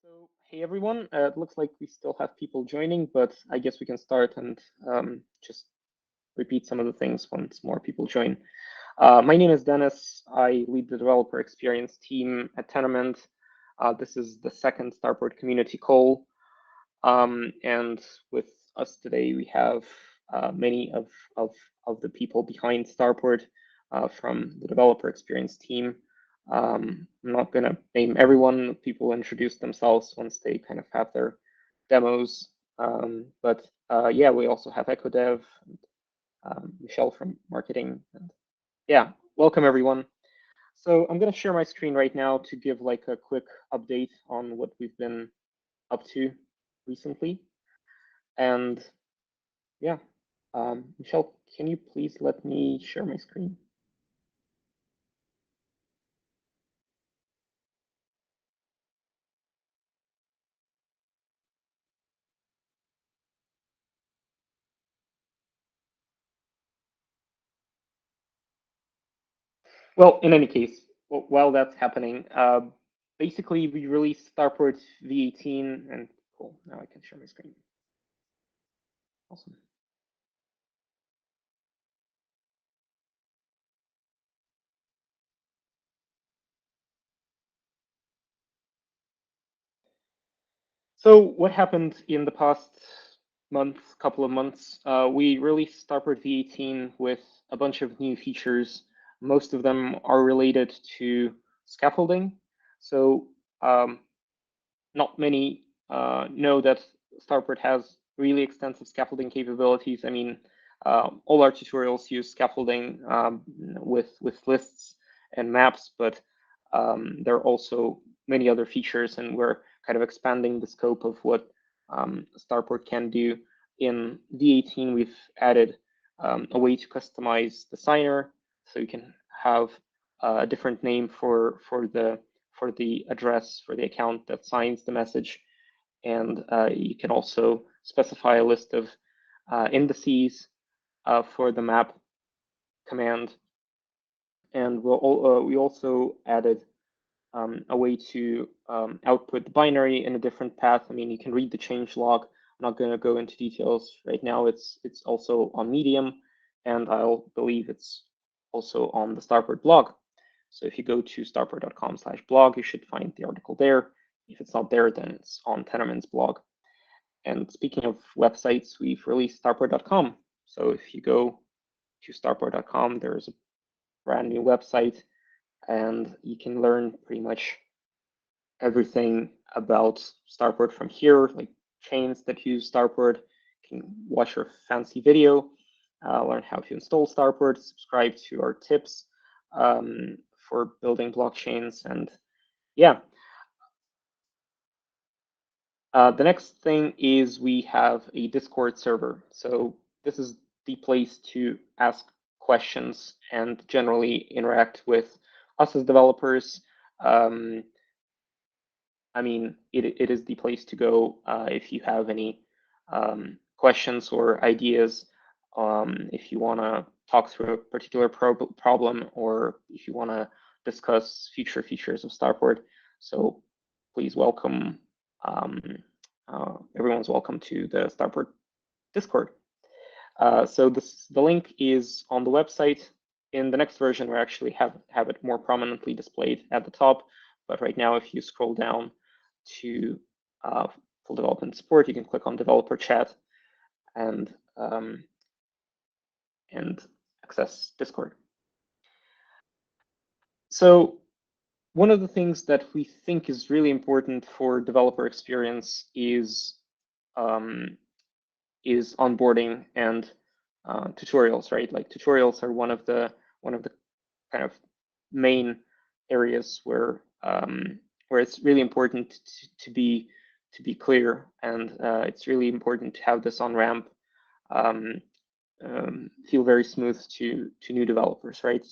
So, hey everyone, it looks like we still have people joining, but I guess we can start and just repeat some of the things once more people join. My name is Dennis. I lead the developer experience team at Tenament. This is the second Starport community call. And with us today, we have many of the people behind Starport from the developer experience team. I'm not going to name everyone. People introduce themselves once they kind of have their demos. But yeah, we also have EchoDev, Michelle from marketing. And yeah, welcome everyone. So I'm going to share my screen right now to give like a quick update on what we've been up to recently. And yeah, Michelle, can you please let me share my screen? Well, in any case, while that's happening, basically we released Starport V18 and cool, now I can share my screen. Awesome. So what happened in the past couple of months? We released Starport V18 with a bunch of new features. Most of them are related to scaffolding. So not many know that Starport has really extensive scaffolding capabilities. I mean, all our tutorials use scaffolding with lists and maps, but there are also many other features, and we're kind of expanding the scope of what Starport can do. In V18, we've added a way to customize the signer, so you can have a different name for the address for the account that signs the message. And you can also specify a list of indices for the map command. And we also added a way to output the binary in a different path. I mean, you can read the change log. I'm not going to go into details right now. It's also on Medium, and I'll believe it's also on the Starport blog. So if you go to starport.com/blog, you should find the article there. If it's not there, then it's on Tenement's blog. And speaking of websites, we've released starport.com. So if you go to starport.com, there's a brand new website, and you can learn pretty much everything about Starport from here, like chains that use Starport. You can watch our fancy video, learn how to install Starport, subscribe to our tips for building blockchains, and yeah. The next thing is we have a Discord server. So this is the place to ask questions and generally interact with us as developers. I mean, it is the place to go if you have any questions or ideas, if you want to talk through a particular problem, or if you want to discuss future features of Starport. So please welcome, everyone's welcome to the Starport Discord. So the link is on the website. In the next version, we actually have it more prominently displayed at the top. But right now, if you scroll down to full development support, you can click on developer chat and access Discord. So one of the things that we think is really important for developer experience is onboarding and tutorials, right? Like tutorials are one of the kind of main areas where it's really important to be clear, and it's really important to have this on ramp feel very smooth to new developers, right?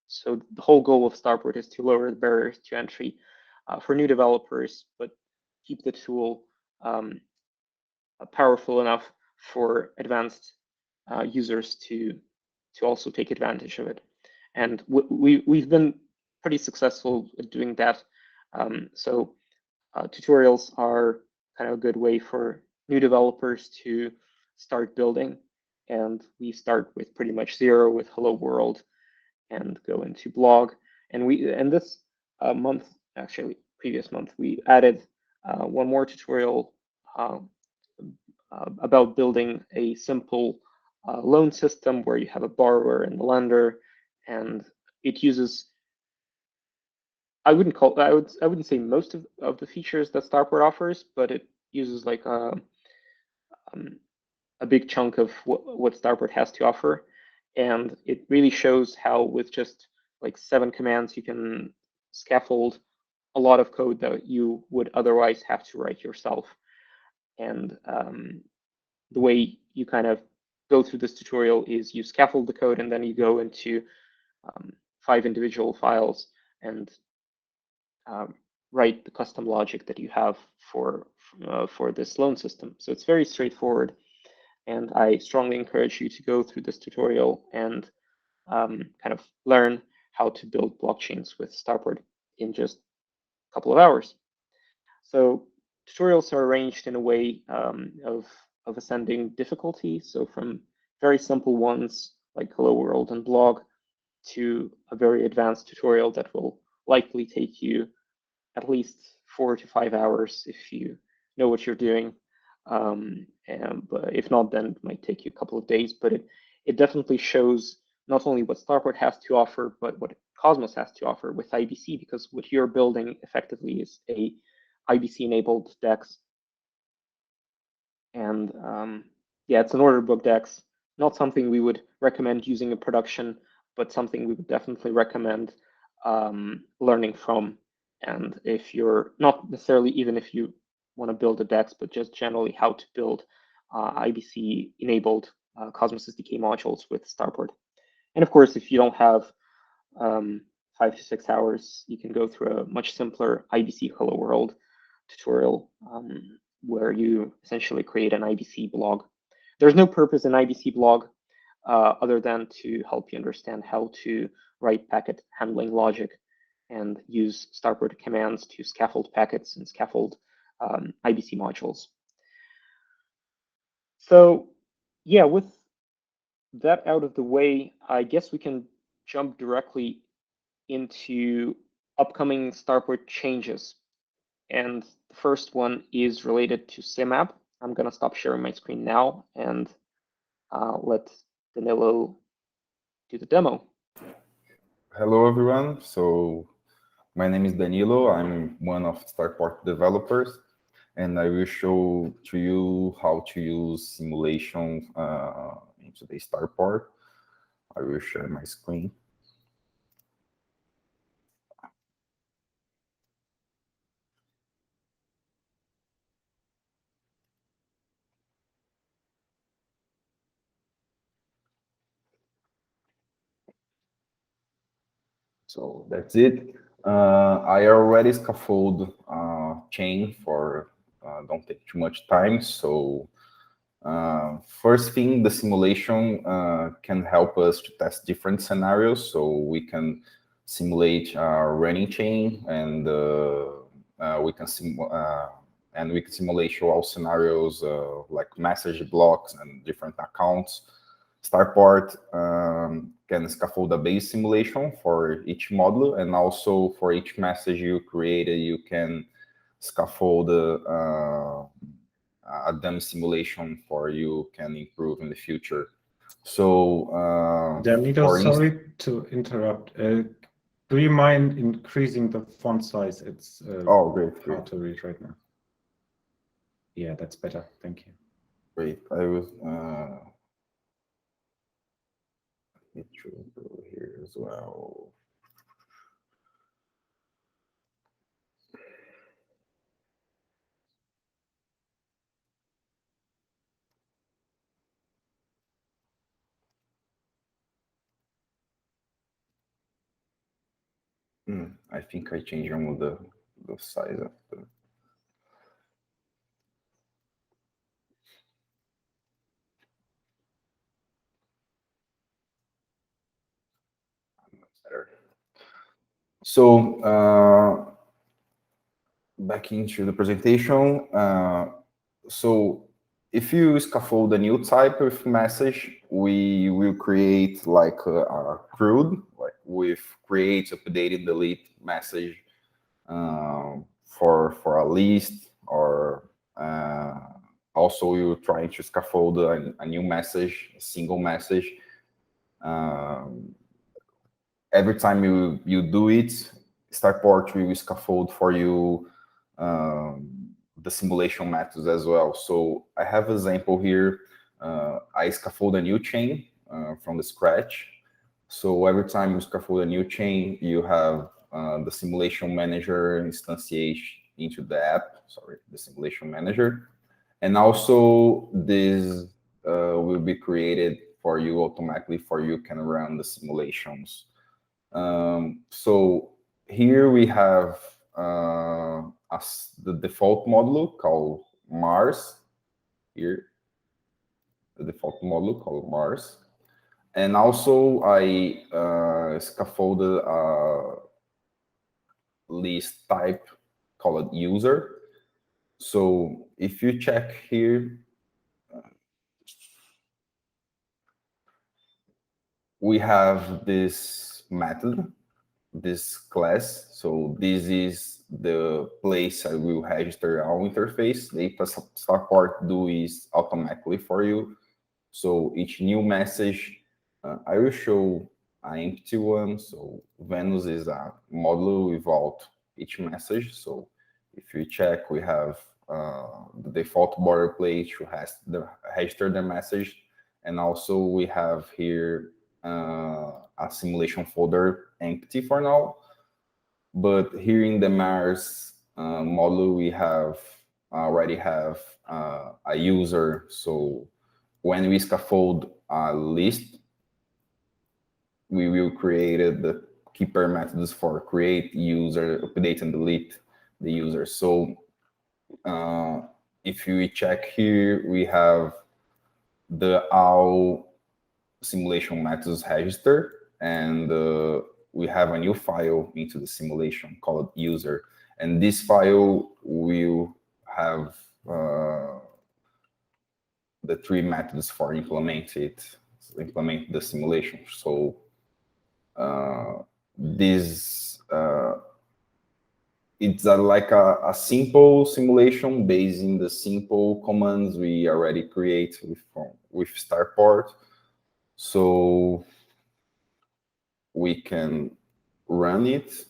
So the whole goal of Starport is to lower the barriers to entry for new developers, but keep the tool powerful enough for advanced users to also take advantage of it. And we've been pretty successful at doing that. So tutorials are kind of a good way for new developers to start building. And we start with pretty much zero with Hello World and go into blog. And this month, actually previous month, we added one more tutorial about building a simple loan system where you have a borrower and a lender, and it uses, I wouldn't say most of the features that Starport offers, but it uses like a big chunk of what Starport has to offer. And it really shows how with just like 7 commands, you can scaffold a lot of code that you would otherwise have to write yourself. And the way you kind of go through this tutorial is you scaffold the code and then you go into 5 individual files and write the custom logic that you have for this loan system. So it's very straightforward. And I strongly encourage you to go through this tutorial and kind of learn how to build blockchains with Starport in just a couple of hours. So tutorials are arranged in a way of ascending difficulty. So from very simple ones like Hello World and blog to a very advanced tutorial that will likely take you at least 4 to 5 hours if you know what you're doing. But if not, then it might take you a couple of days. But it definitely shows not only what Starport has to offer, but what Cosmos has to offer with IBC, because what you're building effectively is a IBC-enabled DEX. And yeah, it's an order book DEX, not something we would recommend using in production, but something we would definitely recommend learning from. And if you're not necessarily, even if you want to build a DEX, but just generally how to build IBC-enabled Cosmos SDK modules with Starport. And of course, if you don't have 5 to 6 hours, you can go through a much simpler IBC Hello World tutorial where you essentially create an IBC blog. There's no purpose in IBC blog other than to help you understand how to write packet handling logic and use Starport commands to scaffold packets and scaffold IBC modules. So yeah, with that out of the way, I guess we can jump directly into upcoming Starport changes. And the first one is related to simapp. I'm going to stop sharing my screen now and let Danilo do the demo. Hello, everyone. So my name is Danilo. I'm one of Starport developers, and I will show to you how to use simulation into the Starport. I will share my screen. So that's it. I already scaffold chain for don't take too much time. So first thing, the simulation can help us to test different scenarios. So we can simulate a running chain, and we can simulate all scenarios like message blocks and different accounts. Starport can scaffold a base simulation for each module, and also for each message you created, you can scaffold a dummy simulation for you can improve in the future. So, Danilo, sorry to interrupt. Do you mind increasing the font size? It's great. hard to read right now. Yeah, that's better. Thank you. Great. I was it should go here as well. I think I changed on the size of the. So back into the presentation. So if you scaffold a new type of message, we will create like a CRUD, like with create, update, and delete message for a list, or also you're trying to scaffold a new message, a single message. Every time you do it, Starport will scaffold for you the simulation methods as well. So I have an example here. I scaffold a new chain from the scratch. So every time you scaffold a new chain, you have the simulation manager instantiate into the app, sorry, the simulation manager. And also this will be created for you automatically, for you can run the simulations. So here we have the default module called Mars. Here, the default module called Mars. And also I scaffolded a list type called user. So if you check here, we have this method, this class. So this is the place I will register our interface. Data Starport do is automatically for you. So each new message, I will show an empty one. So Venus is a module without each message. So if you check, we have the default boilerplate to register the message. And also we have here a simulation folder empty for now. But here in the Mars module, we already have a user. So when we scaffold a list, we will create the keeper methods for create, user, update, and delete the user. So if we check here, we have the all simulation methods register, and we have a new file into the simulation called user. And this file will have the three methods for implement the simulation. So it's like a simple simulation based in the simple commands we already create with Starport. So we can run it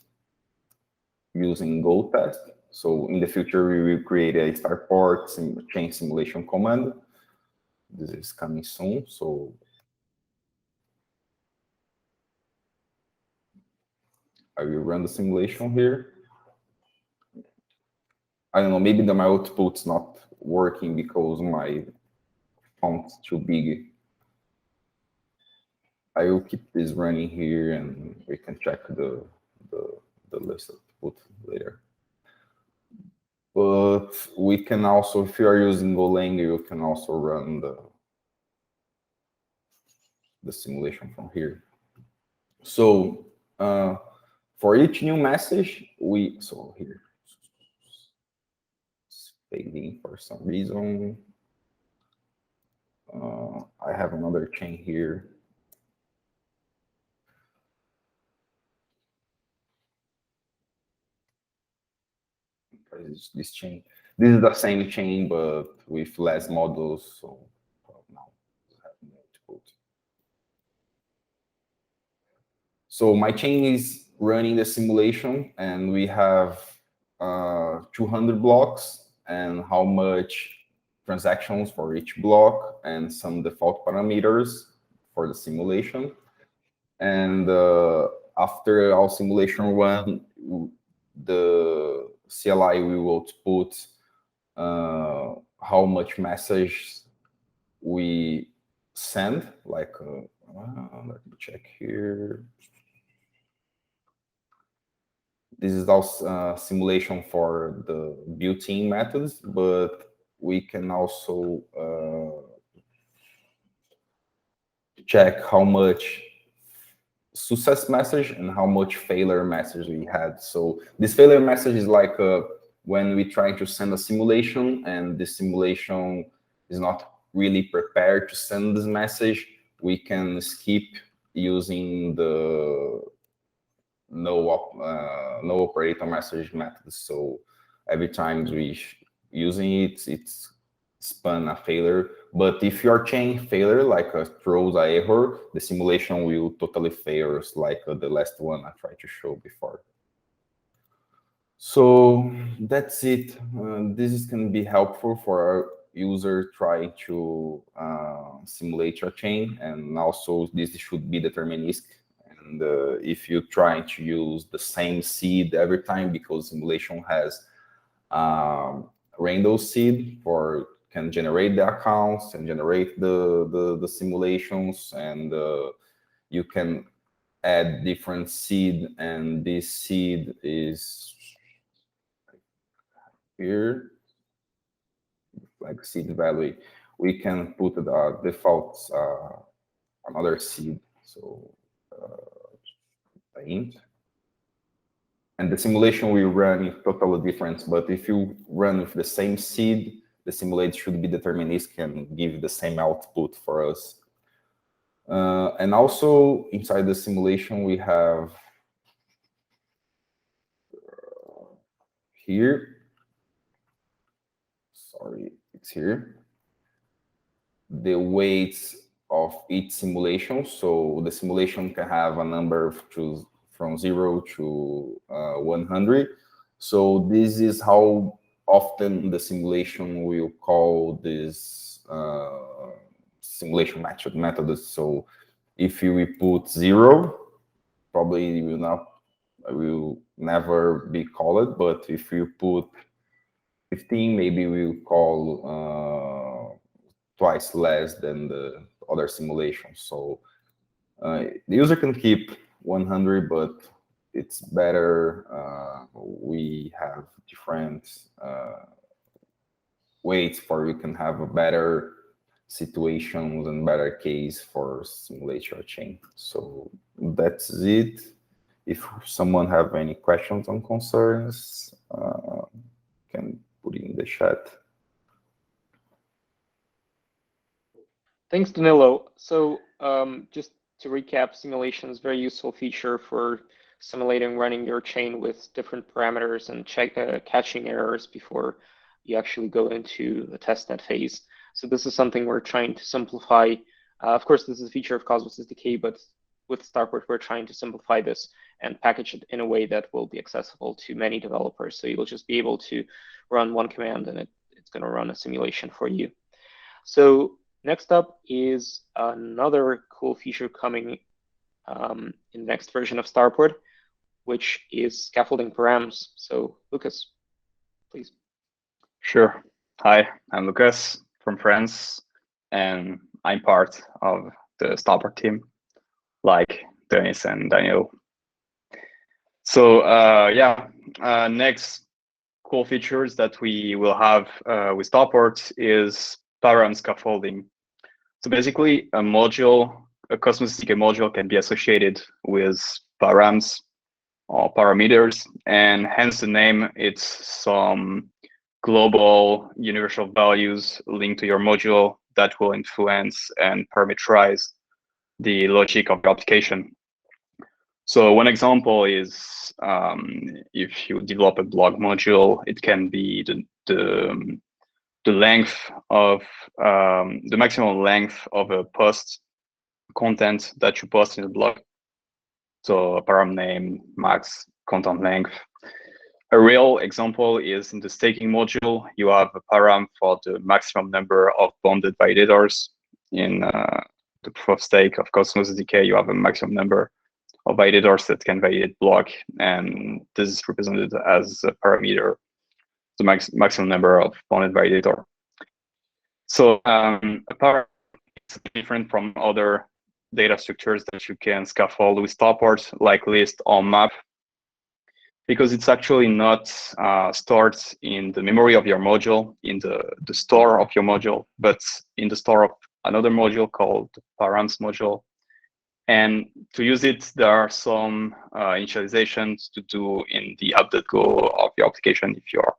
using Go test. So in the future, we will create a Starport chain simulation command. This is coming soon. So I will run the simulation here. I don't know, maybe my output's not working because my font's too big. I will keep this running here, and we can check the list output later. But we can also, if you are using Golang, you can also run the simulation from here. So for each new message, so here, it's fading for some reason. I have another chain here. This chain. This is the same chain, but with less modules. So now we have multiple. So my chain is running the simulation, and we have 200 blocks, and how much transactions for each block, and some default parameters for the simulation. And after our simulation run, the CLI will output how much message we send. Like, let me check here. This is also simulation for the built-in methods, but we can also check how much success message and how much failure message we had. So this failure message is like when we try to send a simulation and the simulation is not really prepared to send this message, we can skip using the no operator message method. So every time we using it, it's spun a failure. But if your chain failure, like throws a error, the simulation will totally fail, like the last one I tried to show before. So that's it. This can be helpful for our user trying to simulate your chain, and also this should be deterministic. And if you're trying to use the same seed every time, because simulation has random seed can generate the accounts and generate the simulations, and you can add different seed, and this seed is here, like seed value. We can put the default another seed, so int. And the simulation will run is totally different, but if you run with the same seed, the simulation should be deterministic and give the same output for us. And also inside the simulation, we have here, sorry, it's here, the weights of each simulation. So the simulation can have a number from 0 to 100. So this is how often the simulation will call this simulation method. So if you put 0, probably it will never be called. But if you put 15, maybe we'll call twice less than the other simulations. So the user can keep 100, but it's better we have different weights for you can have a better situations and better case for simulate your chain. So that's it. If someone have any questions or concerns, can put in the chat. Thanks, Danilo. So just to recap, simulation is a very useful feature for simulating running your chain with different parameters and catching errors before you actually go into the testnet phase. So this is something we're trying to simplify. Of course, this is a feature of Cosmos SDK, but with Starport, we're trying to simplify this and package it in a way that will be accessible to many developers. So you'll just be able to run one command and it's going to run a simulation for you. So next up is another cool feature coming in the next version of Starport, which is scaffolding params. So Lucas, please. Sure. Hi, I'm Lucas from France, and I'm part of the Starport team, like Dennis and Daniel. So next cool features that we will have with Starport is Param Scaffolding. So basically, a Cosmos SDK module can be associated with params or parameters, and hence the name. It's some global universal values linked to your module that will influence and parameterize the logic of your application. So one example is if you develop a blog module, it can be the length of the maximum length of a post content that you post in the blog. So a param name, max content length. A real example is in the staking module, you have a param for the maximum number of bonded validators. In the proof of stake of Cosmos SDK, you have a maximum number of validators that can validate block, and this is represented as a parameter, the maximum number of bonded validator. So a param is different from other data structures that you can scaffold with Starport, like list or map, because it's actually not stored in the memory of your module, in the store of your module, but in the store of another module called the Params module. And to use it, there are some initializations to do in the app.go of your application if you're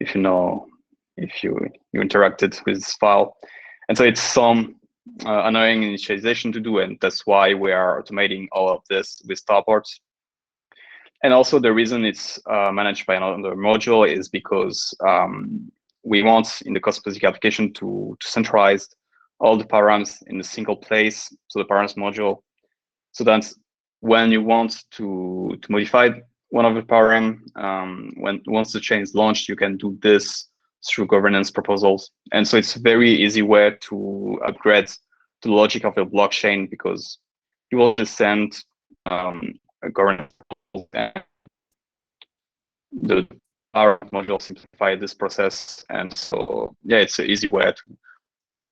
if you interacted with this file. And so it's some annoying initialization to do, and that's why we are automating all of this with Starport. And also the reason it's managed by another module is because we want in the cost-specific application to centralize all the params in a single place, so the params module, so that when you want to modify one of the param, once the chain is launched, you can do this through governance proposals. And so it's a very easy way to upgrade the logic of the blockchain, because you will just send a governance proposal, and the param module simplify this process. And so yeah, it's an easy way to.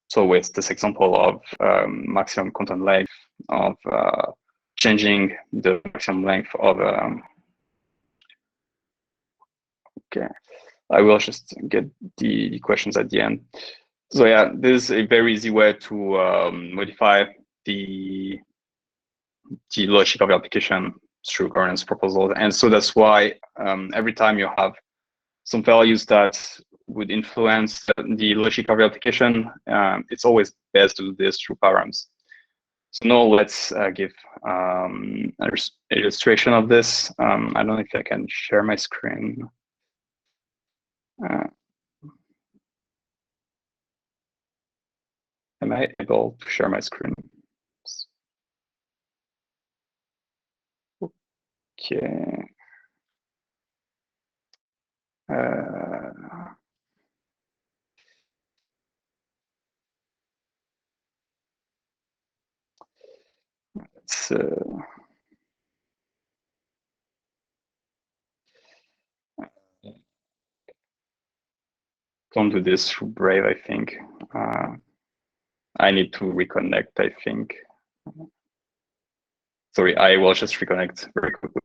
So with this example of maximum content length, of changing the maximum length of okay, I will just get the questions at the end. So yeah, this is a very easy way to modify the logic of the application through governance proposals. And so that's why every time you have some values that would influence the logic of the application, it's always best to do this through params. So now let's give an illustration of this. I don't know if I can share my screen. Am I able to share my screen? Okay. Let's can't do this through Brave, I think. I need to reconnect, I think. Sorry, I will just reconnect very quickly.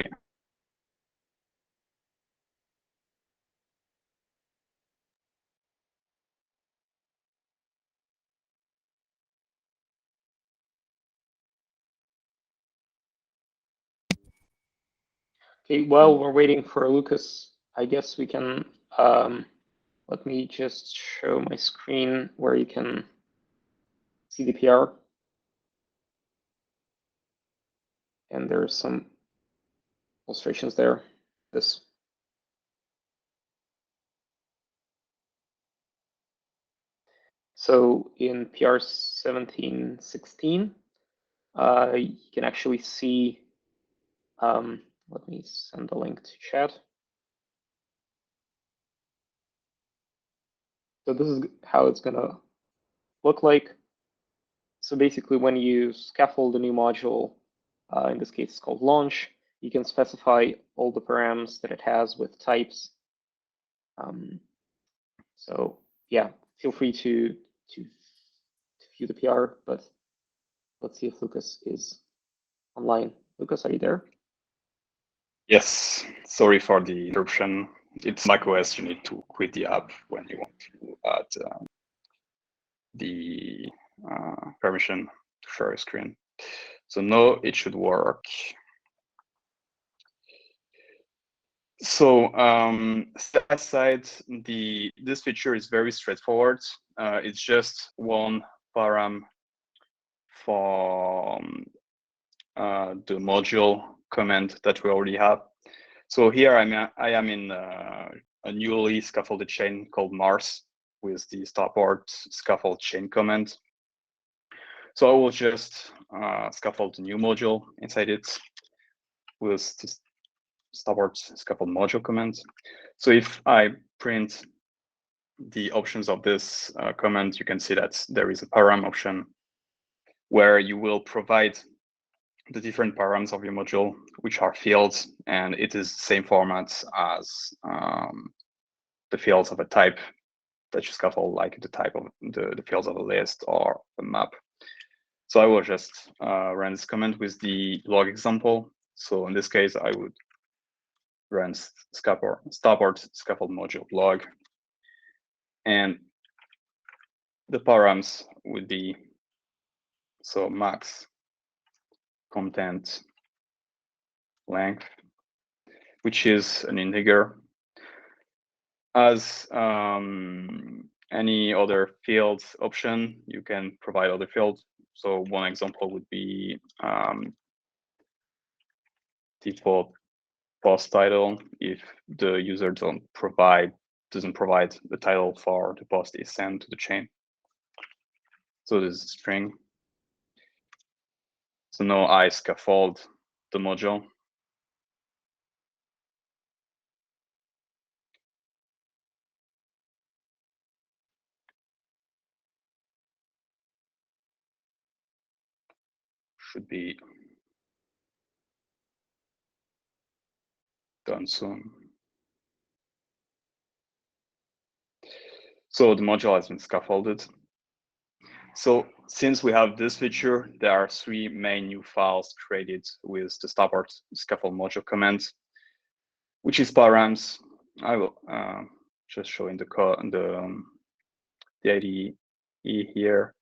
Okay, while we're waiting for Lucas, I guess we can, let me just show my screen where you can see the PR. And there's some illustrations there. This. So in PR 1716, you can actually see, let me send a link to chat. So this is how it's gonna look like. So basically when you scaffold a new module, in this case it's called launch, you can specify all the params that it has with types. So yeah, feel free to view the PR, but let's see if Lucas is online. Lucas, are you there? Yes, sorry for the interruption. It's macOS, you need to quit the app when you want to add the permission to share a screen. So now it should work. So that side, this feature is very straightforward. It's just one param for the module comment that we already have. So here I am in a newly scaffolded chain called Mars with the Starport scaffold chain command. So I will just scaffold a new module inside it with this Starport scaffold module command. So if I print the options of this command, you can see that there is a param option where you will provide the different params of your module, which are fields, and it is the same format as the fields of a type that you scaffold, like the type of the fields of a list or a map. So I will just run this command with the log example. So in this case, I would run Starport scaffold module log, and the params would be so max content length, which is an integer, as any other field option, you can provide other fields. So one example would be default post title if the user doesn't provide the title for the post is sent to the chain. So this is a string. So now I scaffold the module. Should be done soon. So the module has been scaffolded. So since we have this feature, there are 3 main new files created with the Starport scaffold module command, which is params. I will just show in the code the IDE here.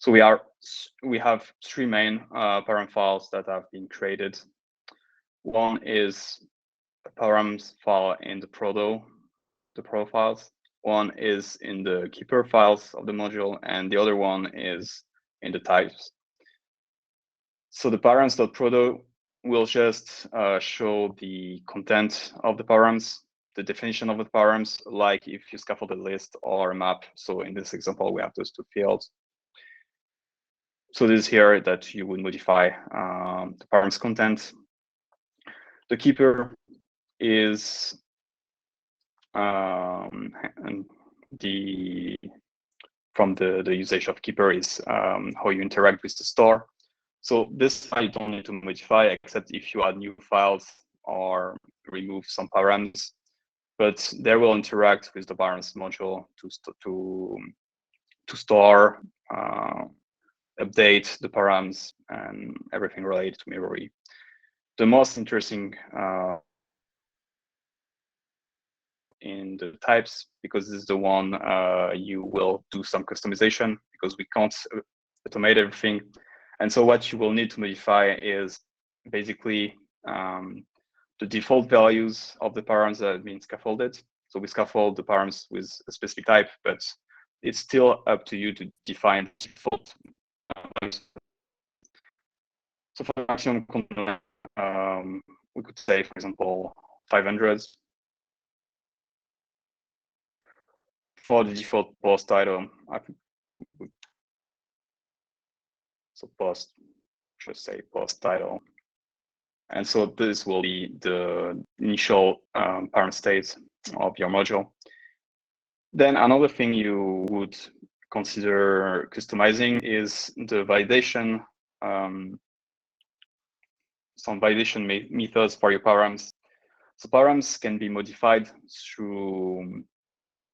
So we have 3 main param files that have been created. One is a params file in the proto files. One is in the keeper files of the module, and the other one is in the types. So the params.proto will just show the content of the params, the definition of the params, like if you scaffold a list or a map. So in this example, we have those 2 fields. So this is here that you would modify the params content. The keeper is from the usage of keeper is how you interact with the store. So this file you don't need to modify except if you add new files or remove some params, but they will interact with the params module to store, update the params and everything related to memory. The most interesting in the types, because this is the one you will do some customization because we can't automate everything. And so what you will need to modify is basically the default values of the params that have been scaffolded. So we scaffold the params with a specific type, but it's still up to you to define default values. So for the maximum content, we could say, for example, 500. For the default post title, so post, just say post title. And so this will be the initial parent state of your module. Then another thing you would consider customizing is the validation, some validation methods for your params. So params can be modified through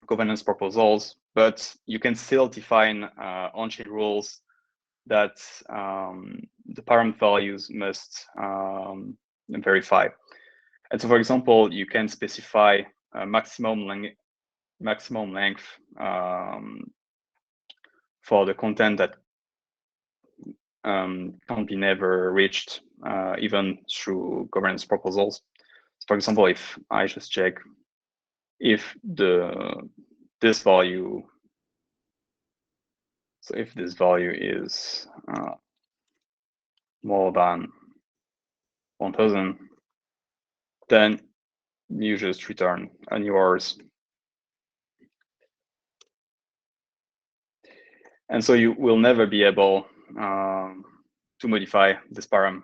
governance proposals, but you can still define on-chain rules that the param values must verify. And so, for example, you can specify a maximum length for the content that can't be never reached, even through governance proposals. So for example, if I just check if this value, so if this value is more than 1000, then you just return a new errors. And so you will never be able to modify this param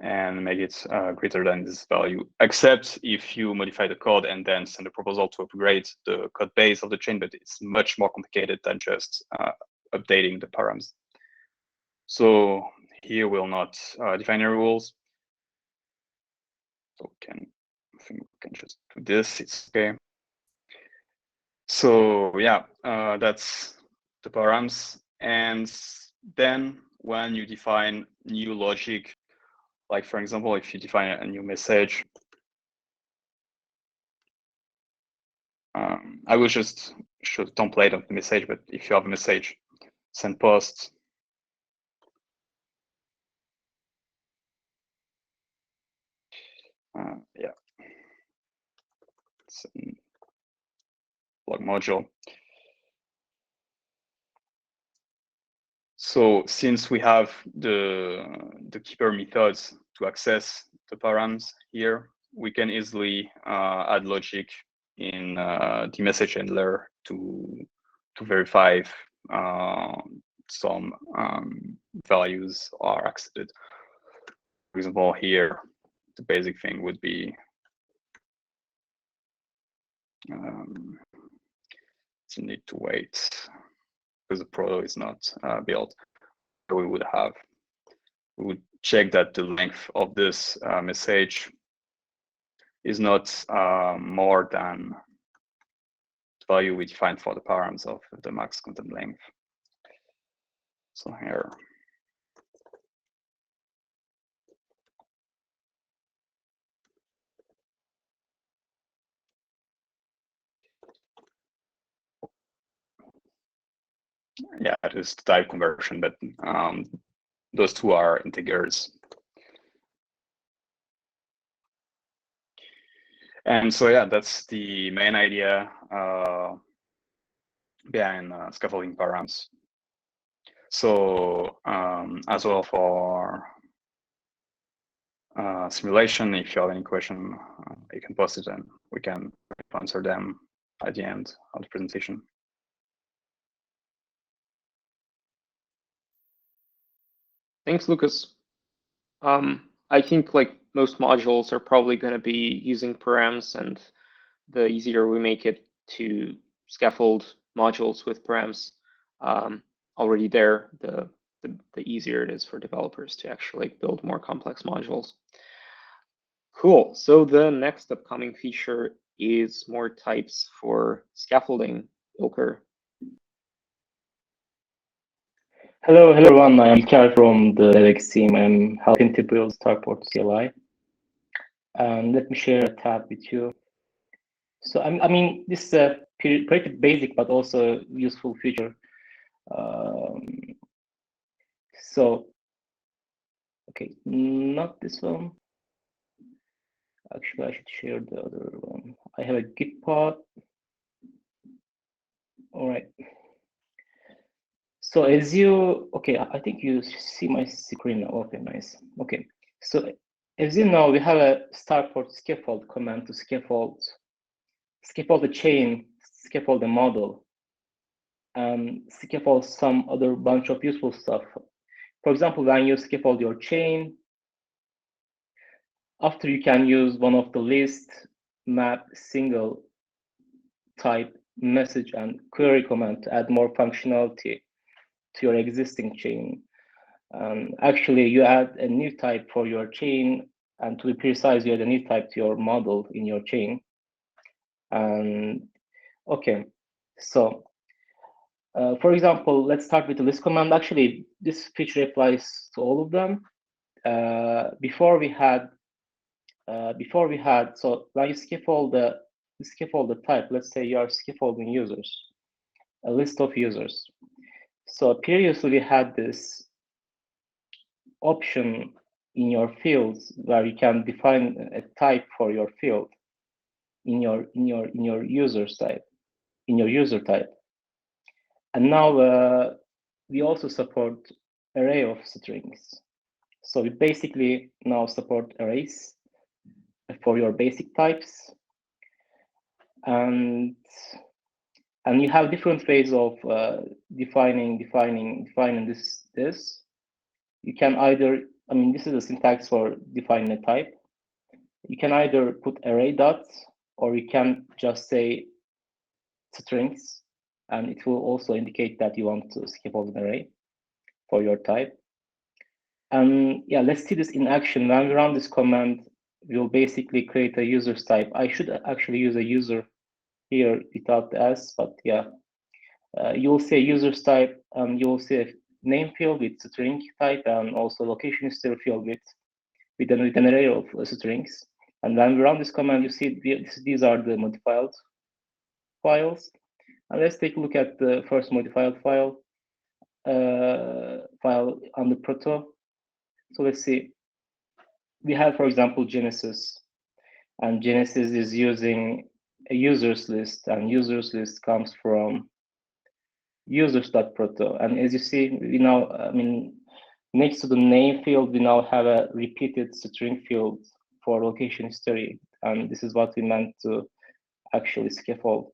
and make it greater than this value, except if you modify the code and then send a proposal to upgrade the code base of the chain, but it's much more complicated than just updating the params. So here we'll not define any rules. So I think we can just do this, it's okay. So yeah, that's the params. And then when you define new logic, like for example, if you define a new message, I will just show the template of the message, but if you have a message, send post. Yeah. block module. So since we have the keeper methods to access the params here, we can easily add logic in the message handler to verify if some values are accepted. For example, here, the basic thing would be you need to wait because the proto is not built. So we would check that the length of this message is not more than the value we define for the params of the max content length. So here. Yeah, it is type conversion, but those two are integers. And so, yeah, that's the main idea behind scaffolding params. So as well for simulation, if you have any question, you can post it and we can answer them at the end of the presentation. Thanks, Lucas. I think like most modules are probably going to be using params, and the easier we make it to scaffold modules with params already there, the easier it is for developers to actually build more complex modules. Cool. So the next upcoming feature is more types for scaffolding. Ilker. Hello everyone, I am Kar from the DevX team. I'm helping to build Starport CLI. And let me share a tab with you. So I mean, this is a pretty basic but also useful feature. So, okay, not this one. Actually, I should share the other one. I have a Git pod. All right. So as you, okay, I think you see my screen now. Okay, nice. Okay, so as you know, we have a Starport scaffold command to scaffold the chain, scaffold the model, and scaffold some other bunch of useful stuff. For example, when you scaffold your chain, after you can use one of the list, map, single type, message, and query command to add more functionality to your existing chain. Actually, you add a new type for your chain, and to be precise, you add a new type to your model in your chain. And okay, so for example, let's start with the list command. Actually, this feature applies to all of them. Before we had, so when you scaffold the type, let's say you are scaffolding users, a list of users. So previously we had this option in your fields where you can define a type for your field in your user type, and now we also support array of strings. So we basically now support arrays for your basic types, and you have different ways of defining this. You can either, I mean, this is a syntax for defining a type. You can either put array dots, or you can just say strings, and it will also indicate that you want to scaffold an array for your type. And yeah, let's see this in action. When we run this command, we'll basically create a user's type. I should actually use a user here without the s, but yeah, you'll see a user's type, and you'll see a name field with string type, and also location history field with an array of strings. And when we run this command, you see these are the modified files. And let's take a look at the first modified file on the proto. So let's see. We have, for example, Genesis, and Genesis is using a users list, and users list comes from users.proto. And as you see, we now, next to the name field, we now have a repeated string field for location history. And this is what we meant to actually scaffold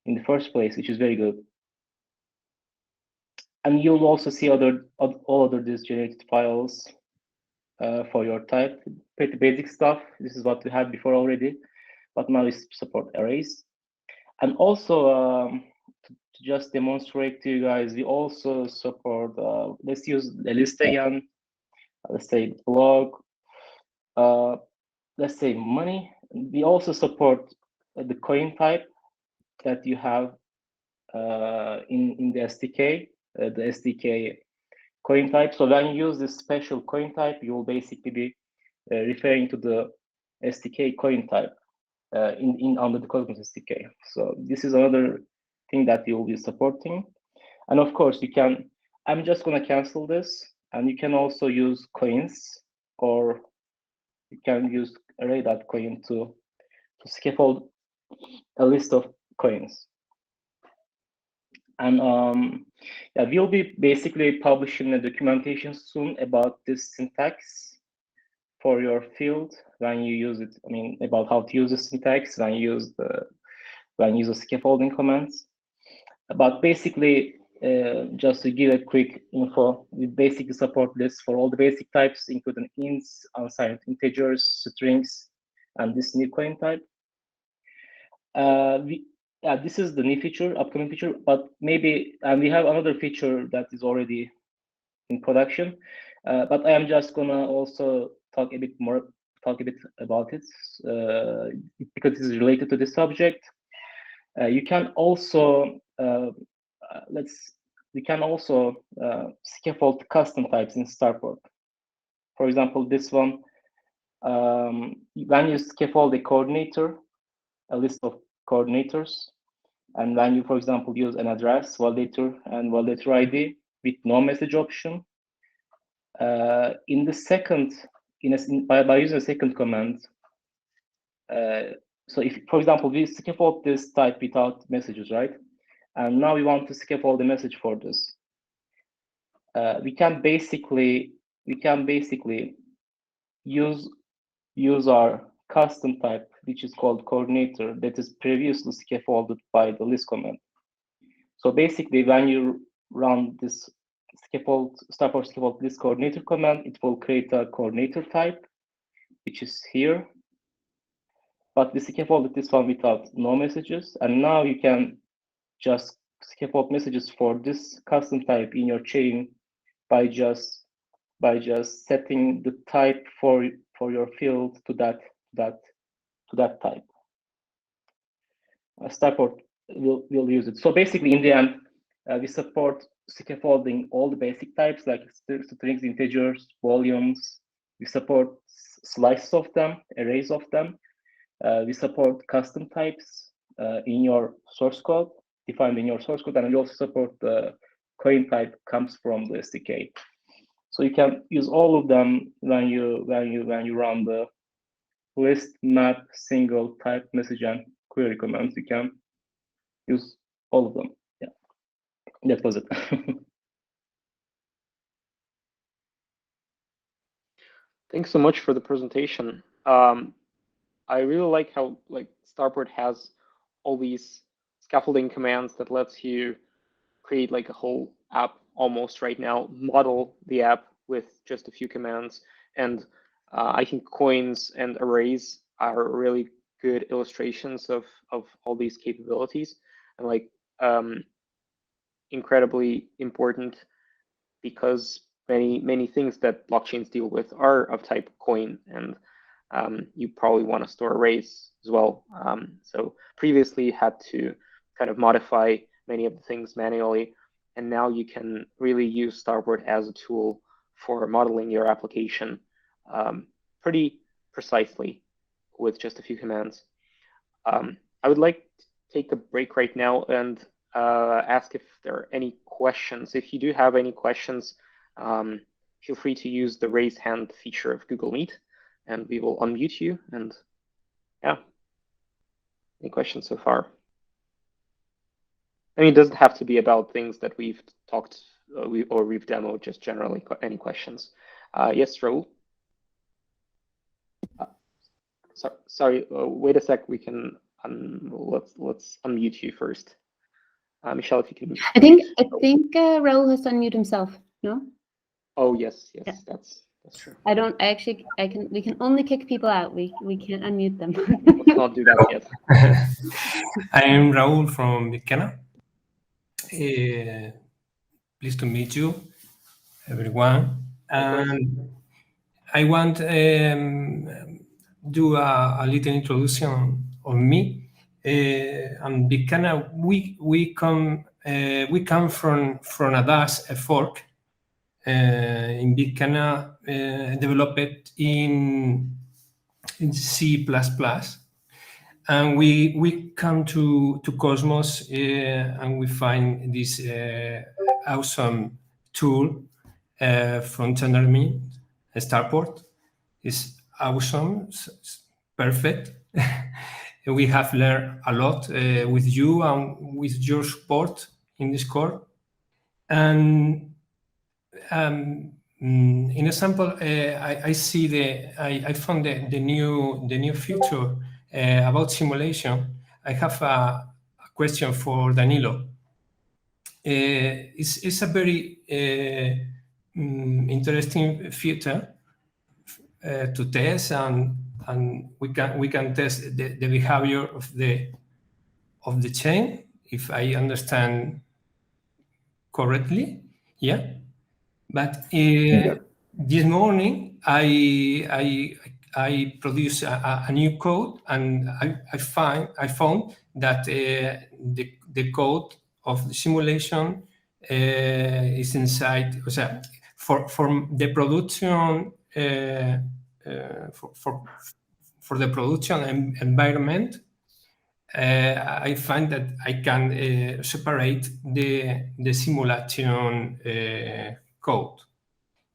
in the first place, which is very good. And you'll also see all other these generated files for your type. Pretty basic stuff. This is what we had before already, but now we support arrays. And also, to just demonstrate to you guys, we also support, let's use the list again. Let's say blog, let's say money. We also support the coin type that you have in the SDK, the SDK coin type. So when you use this special coin type, you will basically be referring to the SDK coin type under the Cosmos SDK. So this is another thing that you will be supporting. And of course, you can, I'm just going to cancel this, and you can also use coins, or you can use array.coin to scaffold a list of coins. And yeah, we'll be basically publishing a documentation soon about this syntax for your field when you use it. About how to use the syntax when you use the scaffolding commands. But basically, just to give a quick info, we basically support this for all the basic types, including ints, unsigned integers, strings, and this new coin type. This is the new feature, upcoming feature, but maybe, and we have another feature that is already in production, but I am just gonna also talk a bit about it because it is related to this subject. You can also scaffold custom types in Starport. For example, this one, when you scaffold a coordinator, a list of coordinators, and when you, for example, use an address, validator, and validator ID with no message option, by using a second command, so if, for example, we scaffold this type without messages, right? And now we want to scaffold the message for this. We can basically use our custom type, which is called coordinator, that is previously scaffolded by the list command. So basically, when you run this Starport scaffold list coordinator command, it will create a coordinator type, which is here. But we scaffolded this one without no messages, and now you can just scaffold messages for this custom type in your chain by just setting the type for your field to that type. Starport will use it. So basically, in the end, we support scaffolding all the basic types like strings, integers, volumes. We support slices of them, arrays of them. We support custom types in your source code, defined in your source code, and we also support the coin type comes from the SDK. So you can use all of them when you run the list, map, single, type, message, and query commands. You can use all of them. Yeah, that was it. Thanks so much for the presentation. I really like how Starport has all these scaffolding commands that lets you create like a whole app almost right now, model the app with just a few commands. And I think coins and arrays are really good illustrations of all these capabilities, and incredibly important because many things that blockchains deal with are of type coin, and you probably want to store arrays as well. So previously you had to kind of modify many of the things manually, and now you can really use Starport as a tool for modeling your application pretty precisely with just a few commands. I would like to take a break right now and ask if there are any questions. If you do have any questions, feel free to use the raise hand feature of Google Meet, and we will unmute you. And yeah, Any questions so far? I mean, it doesn't have to be about things that we've talked or we've demoed, just generally. Any questions? Yes, Raul? Sorry, wait a sec. We can, let's unmute you first. Michelle, if you can. I think Raul has to unmute himself, no? Oh, yes, Yeah. that's true. We can only kick people out. We can't unmute them. Let's not do that yet. I am Raul from Bitcana. Pleased to meet you, everyone. And I want do a little introduction of me. And Bitcana, we come from a DAS, a fork in Bitcana, developed in C++. And we come to Cosmos and we find this awesome tool from Tendermint, Starport. It's awesome, it's perfect. We have learned a lot with you and with your support in Discord. And in example, I found the new feature about simulation. I have a question for Danilo. It's a very interesting feature to test, and we can test the behavior of the chain, if I understand correctly. Yeah. But this morning, I produced a new code, and I found that the code of the simulation is inside. For the production for the production environment, I find that I can separate the simulation code.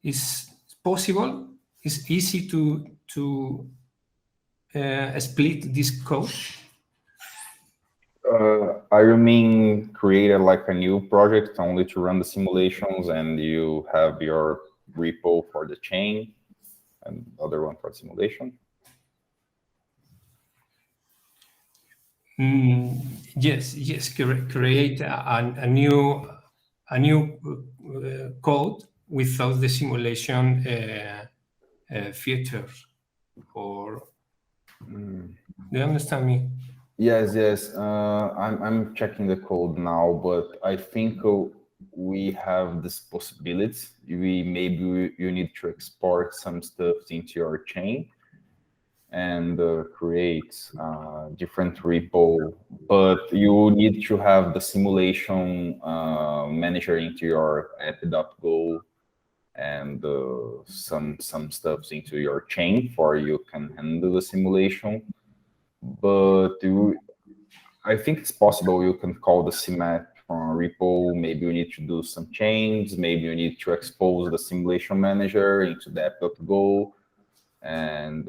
It's possible. It's easy to split this code. You mean create a new project only to run the simulations, and you have your repo for the chain and other one for simulation? Yes. Create a new code without the simulation features. Or do you understand me? Yes. I'm checking the code now, but I think we have this possibility. Maybe you need to export some stuff into your chain and create a different repo, but you need to have the simulation manager into your app.go and some stuff into your chain for you can handle the simulation. But I think it's possible you can call the simapp repo. Maybe you need to do some changes. Maybe you need to expose the simulation manager into the app.go, and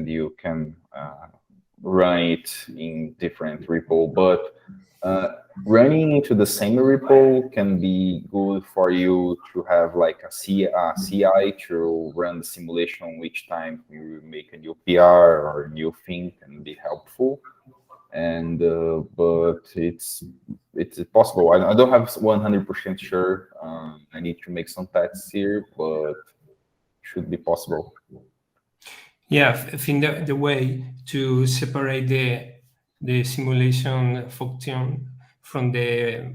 you can run it in different repo. But running into the same repo can be good for you to have like a CI to run the simulation each time you make a new PR or a new thing, can be helpful. And but it's possible. I don't have 100% sure. I need to make some tests here, but should be possible. Yeah, I think the way to separate the simulation function from the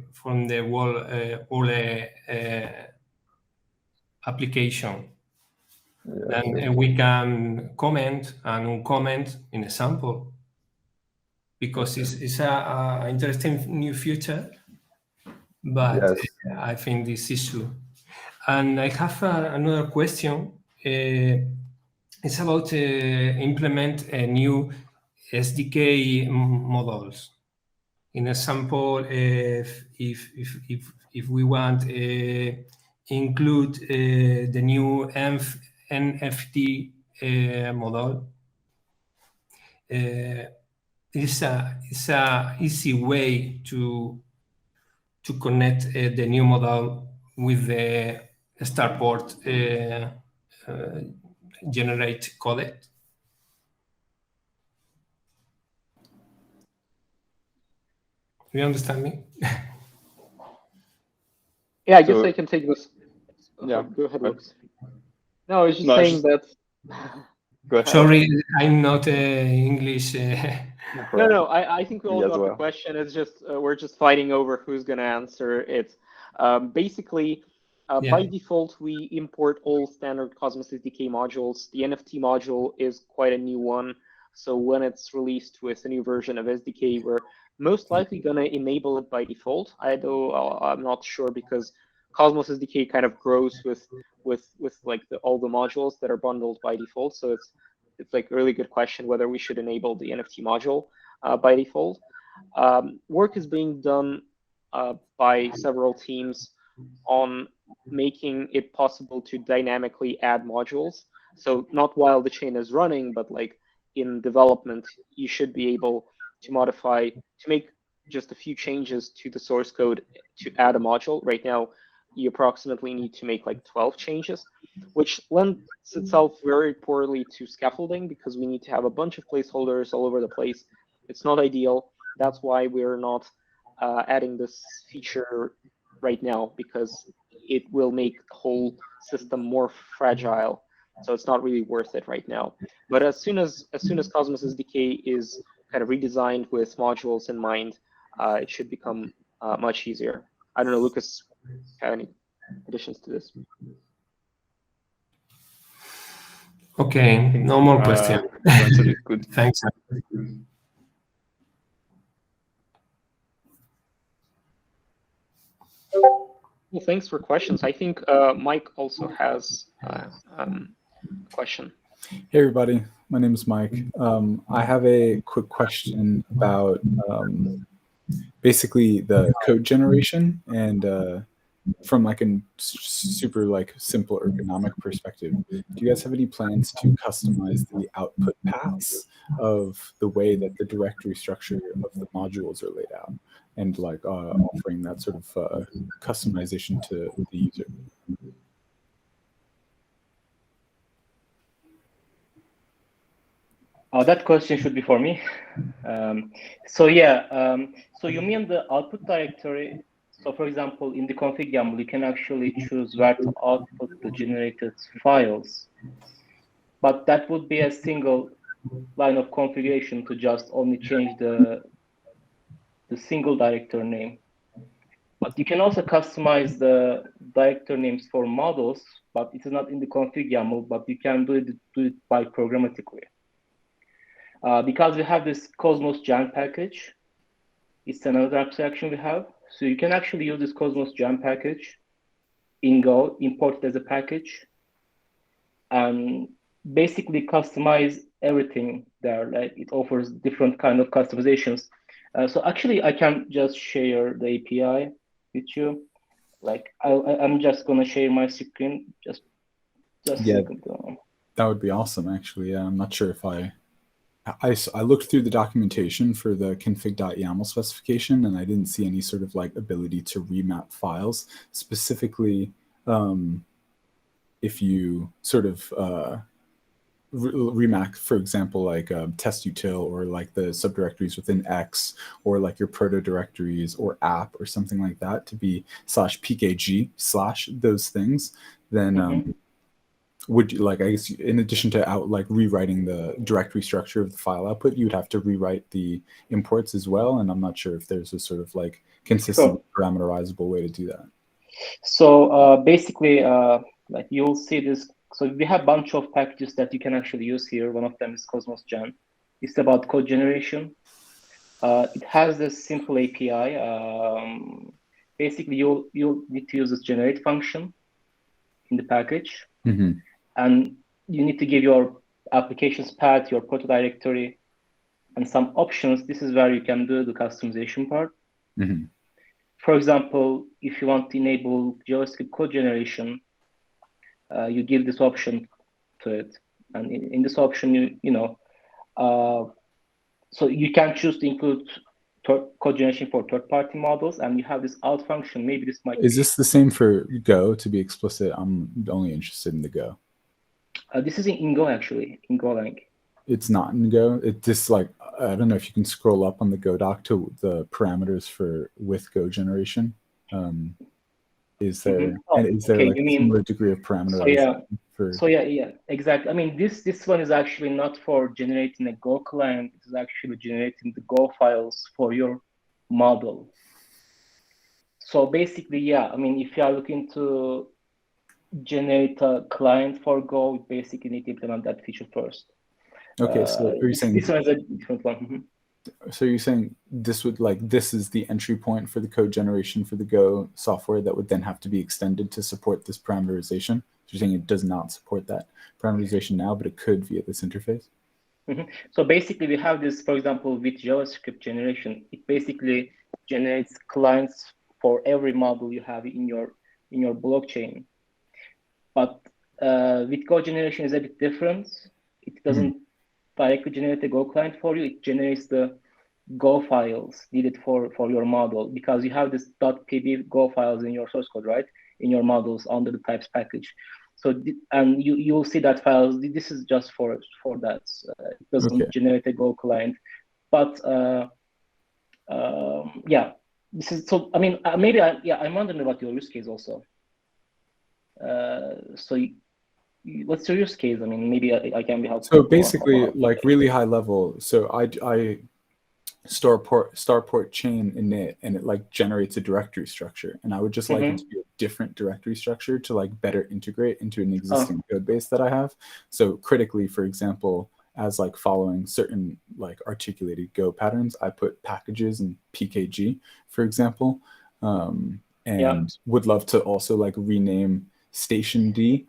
whole application. Yeah, then we can comment and uncomment in a sample, because it's a interesting new feature. But yes, I think this issue. And I have another question. It's about implement a new SDK models. In example, if we want include the new NFT model, it's a easy way to connect the new model with the Starport generate codec. Do you understand me? Yeah, I guess So- I can take this. Yeah, Go ahead, but- Lucas. No, I was just No, I saying that. Go ahead. Sorry, I'm not English. No, I think we all Me as got the well. question. It's just we're just fighting over who's going to answer it. Basically, Yeah. by default, we import all standard Cosmos SDK modules. The NFT module is quite a new one. So when it's released with a new version of SDK, we're most likely going to enable it by default. I'm not sure because Cosmos SDK kind of grows with like all the modules that are bundled by default. So it's like a really good question whether we should enable the NFT module by default. Work is being done by several teams on making it possible to dynamically add modules. So not while the chain is running, but like in development, you should be able to modify, to make just a few changes to the source code to add a module. Right now, you approximately need to make like 12 changes, which lends itself very poorly to scaffolding because we need to have a bunch of placeholders all over the place. It's not ideal. That's why we're not adding this feature right now, because it will make the whole system more fragile. So it's not really worth it right now. But as soon as Cosmos SDK is kind of redesigned with modules in mind, it should become much easier. I don't know, Lucas, have any additions to this? Okay, no more question. You answered it good. Thanks. Well, thanks for questions. I think Mike also has a question. Hey everybody, my name is Mike. I have a quick question about basically the code generation and from like a super like simple ergonomic perspective. Do you guys have any plans to customize the output paths of the way that the directory structure of the modules are laid out, and like offering that sort of customization to the user? That question should be for me. So you mean the output directory? So for example, in the config YAML, you can actually choose where to output the generated files, but that would be a single line of configuration to just only change the single directory name. But you can also customize the directory names for models, but it is not in the config YAML, but you can do it by programmatically. Because we have this Cosmos Gen package, it's another abstraction we have. So you can actually use this Cosmos Gen package in Go, import it as a package, and basically customize everything there. Like it offers different kind of customizations. So actually, I can just share the API with you. Like I'm just gonna share my screen. Just a second. That would be awesome, actually. Yeah, I'm not sure if I looked through the documentation for the config.yaml specification, and I didn't see any sort of like ability to remap files. Specifically, if you sort of remap, for example, like test util or like the subdirectories within X, or like your proto directories or app or something like that to be /pkg/ those things, then would you, like, I guess in addition to rewriting the directory structure of the file output, you'd have to rewrite the imports as well. And I'm not sure if there's a sort of like consistent parameterizable way to do that. So basically, like you'll see this. So we have a bunch of packages that you can actually use here. One of them is Cosmos Gen. It's about code generation. It has this simple API. Basically, you'll need to use this generate function in the package. And you need to give your applications path, your proto directory, and some options. This is where you can do the customization part. For example, if you want to enable JavaScript code generation, you give this option to it. And in this option, So you can choose to include code generation for third-party models, and you have this out function. Maybe this might. Is this the same for Go? To be explicit, I'm only interested in the Go. This is in Go, actually, in Golang. It's not in Go. It's just like, I don't know if you can scroll up on the Go doc to the parameters for with Go generation. Is there and is there like a similar degree of parameterization? Yeah, exactly. I mean, this one is actually not for generating a Go client. It is actually generating the Go files for your model. So basically, yeah, I mean, if you are looking to generate a client for Go, you basically need to implement that feature first. Okay, so are you saying this one is a different one? So you're saying this would this is the entry point for the code generation for the Go software that would then have to be extended to support this parameterization? So you're saying it does not support that parameterization now, but it could via this interface? So basically, we have this, for example, with JavaScript generation. It basically generates clients for every model you have in your blockchain. But with Go generation is a bit different. It doesn't directly generate a Go client for you. It generates the Go files needed for your model, because you have this .pb Go files in your source code, right? In your models under the types package. So and you will see that files. This is just for that. It doesn't generate a Go client, but yeah, this is so. I mean, maybe I'm wondering about your use case also. So what's your use case? I mean, maybe I can be helpful. So basically, like really high level. So I Starport chain init, and it like generates a directory structure, and I would just like it to be a different directory structure to like better integrate into an existing code base that I have. So critically, for example, as like following certain like articulated Go patterns, I put packages and pkg, for example, and would love to also like rename station D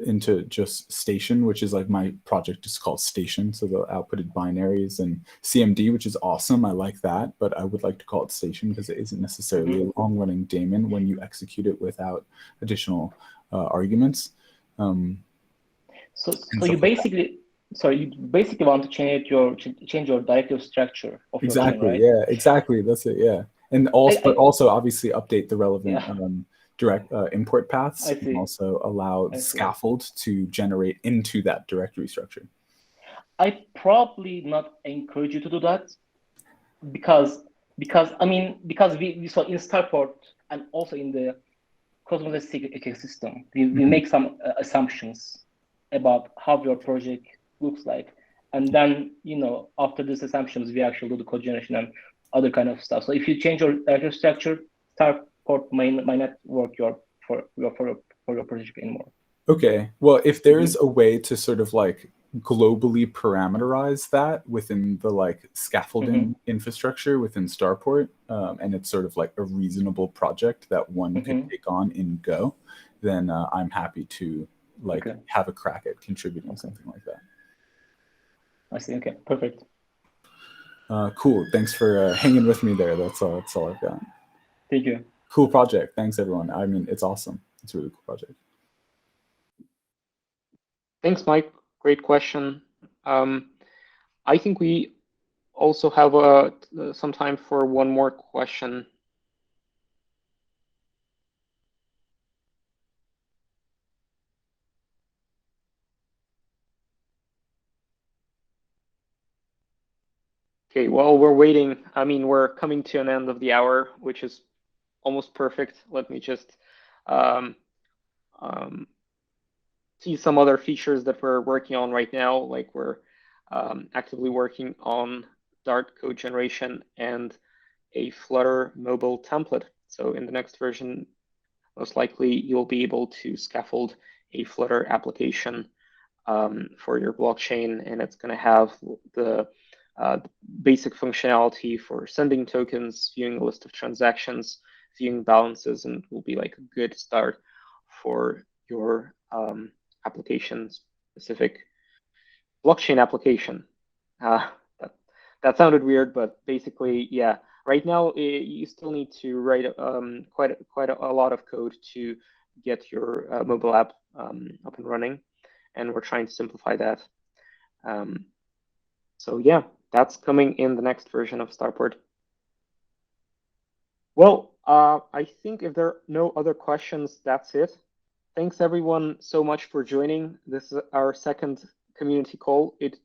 into just station, which is like my project is called station. So the outputted binaries, and CMD, which is awesome. I like that, but I would like to call it station because it isn't necessarily a long running daemon when you execute it without additional arguments. So you basically, you basically want to change your directive structure of your chain, right? Yeah, exactly. That's it. Yeah. And also, but also obviously update the relevant direct import paths, and also allow scaffold to generate into that directory structure. I probably not encourage you to do that because we saw in Starport and also in the Cosmos ecosystem, we make some assumptions about how your project looks like, and then after these assumptions we actually do the code generation and other kind of stuff. So if you change your directory structure, Starport may not work for your project anymore. Okay, well, if there is a way to sort of like globally parameterize that within the like scaffolding infrastructure within Starport, and it's sort of like a reasonable project that one can take on in Go, then I'm happy to like have a crack at contributing something like that. I see. Okay, perfect. Cool. Thanks for hanging with me there. That's all I've got. Thank you. Cool project. Thanks, everyone. I mean, it's awesome. It's a really cool project. Thanks, Mike. Great question. I think we also have some time for one more question. Okay, while we're waiting, I mean, we're coming to an end of the hour, which is almost perfect. Let me just see some other features that we're working on right now. Like we're actively working on Dart code generation and a Flutter mobile template. So in the next version, most likely you'll be able to scaffold a Flutter application for your blockchain, and it's going to have the basic functionality for sending tokens, viewing a list of transactions, viewing balances, and will be like a good start for your application-specific blockchain application. That sounded weird, but basically, yeah. Right now, you still need to write quite a lot of code to get your mobile app up and running, and we're trying to simplify that. So yeah, that's coming in the next version of Starport. Well, I think if there are no other questions, that's it. Thanks everyone so much for joining. This is our second community call. It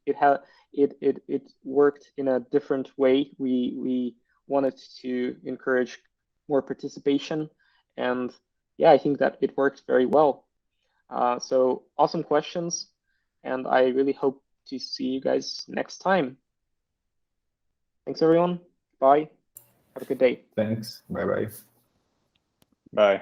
worked in a different way. We wanted to encourage more participation, and yeah, I think that it worked very well. So awesome questions, and I really hope to see you guys next time. Thanks everyone. Bye. Have a good day. Thanks. Bye-bye. Bye.